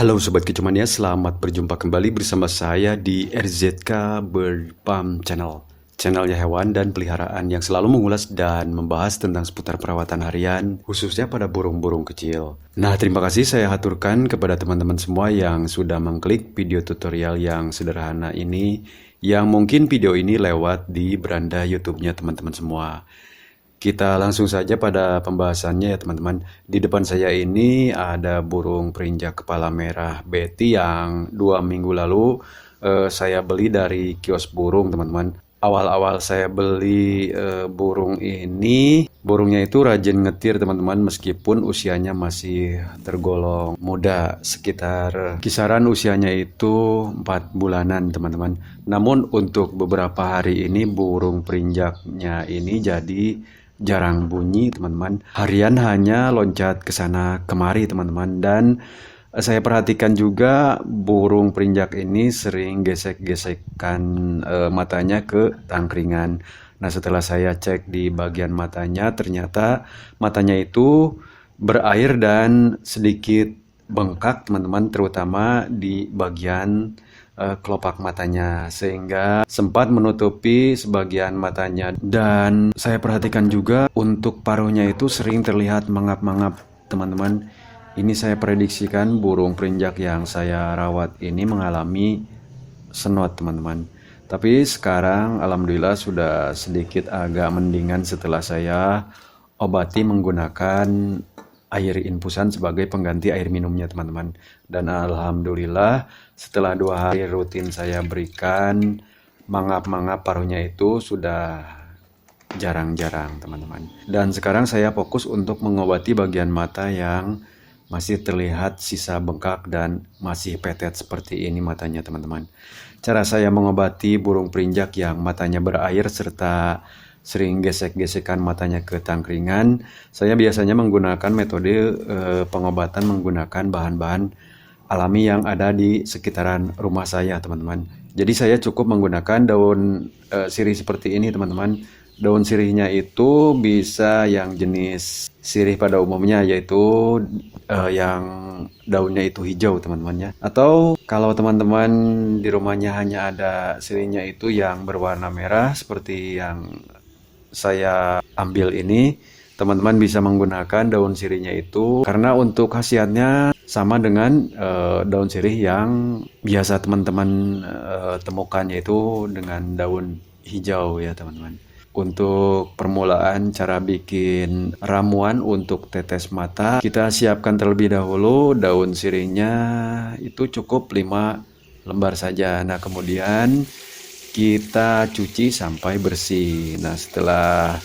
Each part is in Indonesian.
Halo Sobat Kecomania, selamat berjumpa kembali bersama saya di RZK Bird Farm Channel. Channelnya hewan dan peliharaan yang selalu mengulas dan membahas tentang seputar perawatan harian, khususnya pada burung-burung kecil. Nah, terima kasih saya haturkan kepada teman-teman semua yang sudah mengklik video tutorial yang sederhana ini, yang mungkin video ini lewat di beranda YouTube-nya teman-teman semua. Kita langsung saja pada pembahasannya ya teman-teman. Di depan saya ini ada burung perinjak kepala merah Betty yang 2 minggu lalu saya beli dari kios burung teman-teman. Awal-awal saya beli burung ini, burungnya itu rajin ngetir teman-teman meskipun usianya masih tergolong muda. Sekitar kisaran usianya itu 4 bulanan teman-teman. Namun untuk beberapa hari ini burung perinjaknya ini jadi jarang bunyi teman-teman. Harian hanya loncat ke sana kemari teman-teman. Dan saya perhatikan juga burung perinjak ini sering gesek-gesekkan matanya ke tangkringan. Nah, setelah saya cek di bagian matanya, ternyata matanya itu berair dan sedikit bengkak teman-teman, terutama di bagian kelopak matanya, sehingga sempat menutupi sebagian matanya. Dan saya perhatikan juga untuk paruhnya itu sering terlihat mangap-mangap teman-teman. Ini saya prediksikan burung perinjak yang saya rawat ini mengalami senot teman-teman. Tapi sekarang alhamdulillah sudah sedikit agak mendingan setelah saya obati menggunakan air infusan sebagai pengganti air minumnya teman-teman. Dan alhamdulillah setelah 2 hari rutin saya berikan, mangap-mangap paruhnya itu sudah jarang-jarang teman-teman. Dan sekarang saya fokus untuk mengobati bagian mata yang masih terlihat sisa bengkak dan masih petet seperti ini matanya teman-teman. Cara saya mengobati burung perinjak yang matanya berair serta sering gesek-gesekan matanya ke tangkringan, saya biasanya menggunakan metode pengobatan menggunakan bahan-bahan alami yang ada di sekitaran rumah saya teman-teman. Jadi saya cukup menggunakan daun sirih seperti ini teman-teman. Daun sirihnya itu bisa yang jenis sirih pada umumnya, yaitu yang daunnya itu hijau teman-teman ya. Atau kalau teman-teman di rumahnya hanya ada sirihnya itu yang berwarna merah seperti yang saya ambil ini, teman-teman bisa menggunakan daun sirihnya itu karena untuk khasiatnya sama dengan daun sirih yang biasa teman-teman temukan, yaitu dengan daun hijau ya teman-teman. Untuk permulaan cara bikin ramuan untuk tetes mata, kita siapkan terlebih dahulu daun sirihnya itu cukup 5 lembar saja. Nah, kemudian kita cuci sampai bersih. Nah, setelah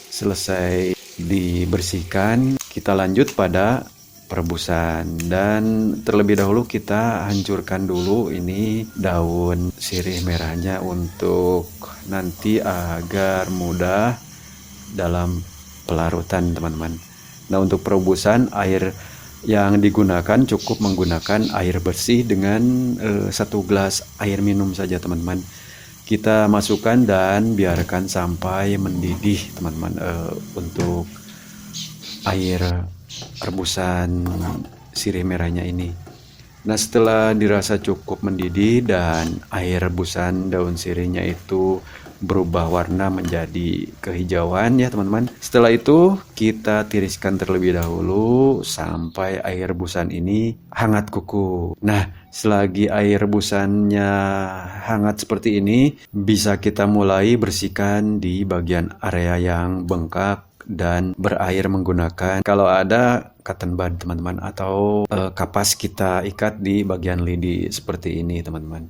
selesai dibersihkan, kita lanjut pada perebusan. Dan terlebih dahulu kita hancurkan dulu ini daun sirih merahnya untuk nanti agar mudah dalam pelarutan teman-teman. Nah, untuk perebusan air yang digunakan cukup menggunakan air bersih dengan 1 gelas air minum saja teman-teman. Kita masukkan dan biarkan sampai mendidih teman-teman untuk air rebusan sirih merahnya ini. Nah, setelah dirasa cukup mendidih dan air rebusan daun sirihnya itu berubah warna menjadi kehijauan ya teman-teman. Setelah itu kita tiriskan terlebih dahulu sampai air rebusan ini hangat kuku. Nah, selagi air rebusannya hangat seperti ini, bisa kita mulai bersihkan di bagian area yang bengkak dan berair menggunakan, kalau ada, cotton bud teman-teman, atau kapas kita ikat di bagian lidi seperti ini teman-teman.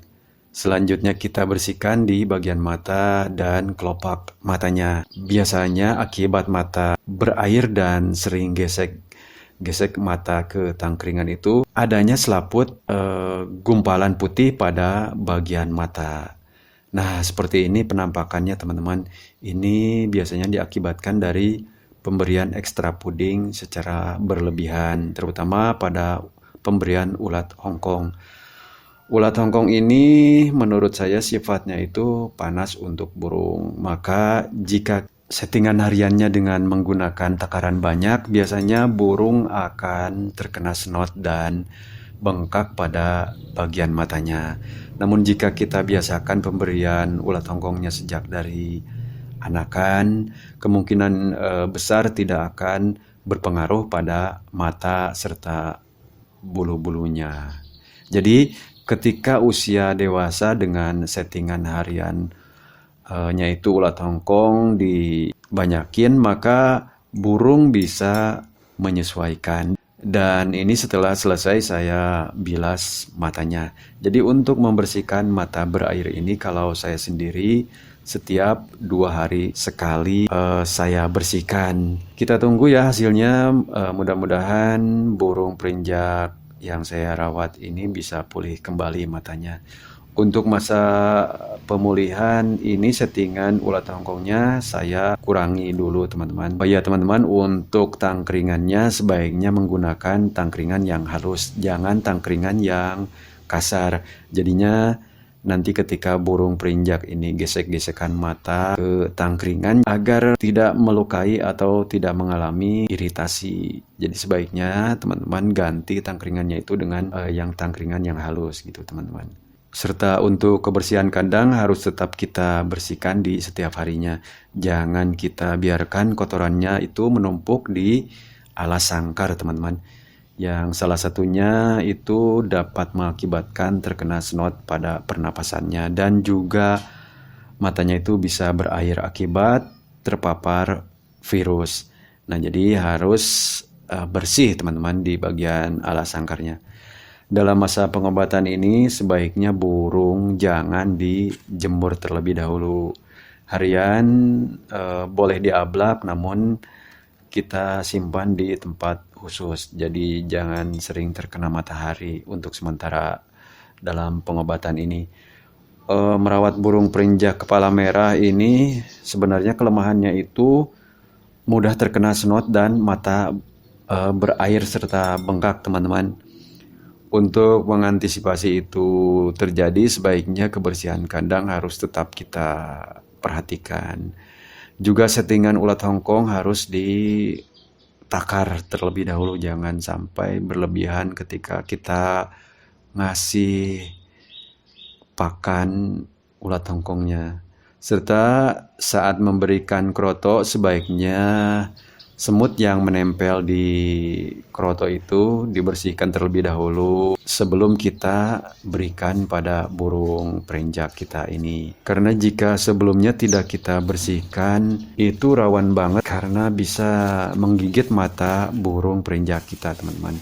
Selanjutnya kita bersihkan di bagian mata dan kelopak matanya. Biasanya akibat mata berair dan sering gesek mata ke tangkringan itu adanya selaput gumpalan putih pada bagian mata. Nah, seperti ini penampakannya teman-teman. Ini biasanya diakibatkan dari pemberian ekstra puding secara berlebihan, terutama pada pemberian ulat Hongkong. Ulat Hongkong ini menurut saya sifatnya itu panas untuk burung. Maka jika settingan hariannya dengan menggunakan takaran banyak, biasanya burung akan terkena snot dan bengkak pada bagian matanya. Namun jika kita biasakan pemberian ulat hongkongnya sejak dari anakan, kemungkinan besar tidak akan berpengaruh pada mata serta bulu-bulunya. Jadi ketika usia dewasa dengan settingan harian yaitu ulat hongkong dibanyakin, maka burung bisa menyesuaikan. Dan ini setelah selesai saya bilas matanya. Jadi untuk membersihkan mata berair ini, kalau saya sendiri setiap 2 hari sekali saya bersihkan. Kita tunggu ya hasilnya. Mudah-mudahan burung perinjak yang saya rawat ini bisa pulih kembali matanya. Untuk masa pemulihan ini settingan ulat hongkongnya saya kurangi dulu teman-teman. Oh ya teman-teman, untuk tangkringannya sebaiknya menggunakan tangkringan yang halus, jangan tangkringan yang kasar. Jadinya nanti ketika burung perinjak ini gesek-gesekan mata ke tangkringan agar tidak melukai atau tidak mengalami iritasi. Jadi sebaiknya teman-teman ganti tangkringannya itu dengan yang tangkringan yang halus gitu teman-teman. Serta untuk kebersihan kandang harus tetap kita bersihkan di setiap harinya. Jangan kita biarkan kotorannya itu menumpuk di alas sangkar teman-teman. Yang salah satunya itu dapat mengakibatkan terkena snot pada pernapasannya. Dan juga matanya itu bisa berair akibat terpapar virus. Nah jadi harus bersih teman-teman di bagian alas sangkarnya. Dalam masa pengobatan ini sebaiknya burung jangan dijemur terlebih dahulu. Harian boleh diablak, namun kita simpan di tempat khusus. Jadi jangan sering terkena matahari untuk sementara dalam pengobatan ini. Merawat burung perinjak kepala merah ini sebenarnya kelemahannya itu mudah terkena snot dan mata berair serta bengkak teman-teman. Untuk mengantisipasi itu terjadi, sebaiknya kebersihan kandang harus tetap kita perhatikan. Juga settingan ulat hongkong harus ditakar terlebih dahulu, jangan sampai berlebihan ketika kita ngasih pakan ulat hongkongnya. Serta saat memberikan kroto sebaiknya semut yang menempel di kroto itu dibersihkan terlebih dahulu sebelum kita berikan pada burung perinjak kita ini. Karena jika sebelumnya tidak kita bersihkan, itu rawan banget karena bisa menggigit mata burung perinjak kita teman-teman.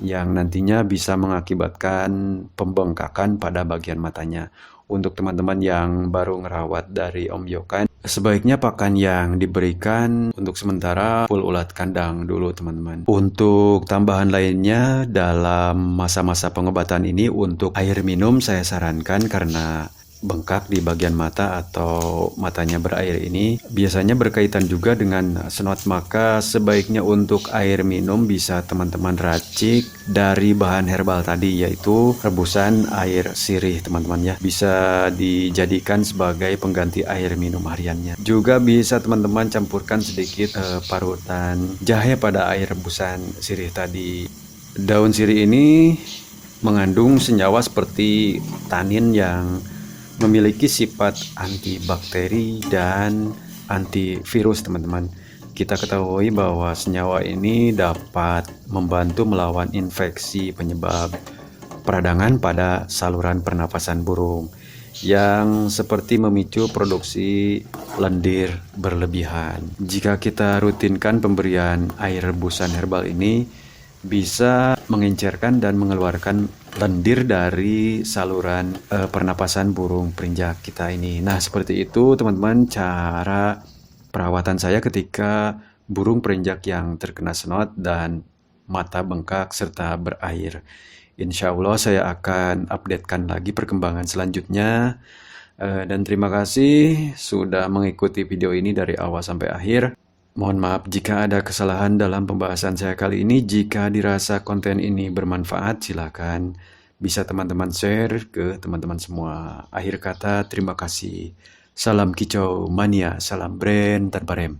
Yang nantinya bisa mengakibatkan pembengkakan pada bagian matanya. Untuk teman-teman yang baru ngerawat dari Om Yokan, sebaiknya pakan yang diberikan untuk sementara full ulat kandang dulu teman-teman. Untuk tambahan lainnya dalam masa-masa pengobatan ini, untuk air minum saya sarankan karena bengkak di bagian mata atau matanya berair ini biasanya berkaitan juga dengan snot, maka sebaiknya untuk air minum bisa teman-teman racik dari bahan herbal tadi, yaitu rebusan air sirih teman-teman ya. Bisa dijadikan sebagai pengganti air minum hariannya. Juga bisa teman-teman campurkan sedikit parutan jahe pada air rebusan sirih tadi. Daun sirih ini mengandung senyawa seperti tanin yang memiliki sifat antibakteri dan antivirus teman-teman. Kita ketahui bahwa senyawa ini dapat membantu melawan infeksi penyebab peradangan pada saluran pernapasan burung yang seperti memicu produksi lendir berlebihan. Jika kita rutinkan pemberian air rebusan herbal ini, bisa mengencerkan dan mengeluarkan lendir dari saluran pernapasan burung perinjak kita ini. Nah, seperti itu teman-teman cara perawatan saya ketika burung perinjak yang terkena snot dan mata bengkak serta berair. Insya Allah saya akan updatekan lagi perkembangan selanjutnya. Dan terima kasih sudah mengikuti video ini dari awal sampai akhir. Mohon maaf jika ada kesalahan dalam pembahasan saya kali ini. Jika dirasa konten ini bermanfaat, silakan bisa teman-teman share ke teman-teman semua. Akhir kata, terima kasih. Salam kicau mania, salam brand tanpa rem.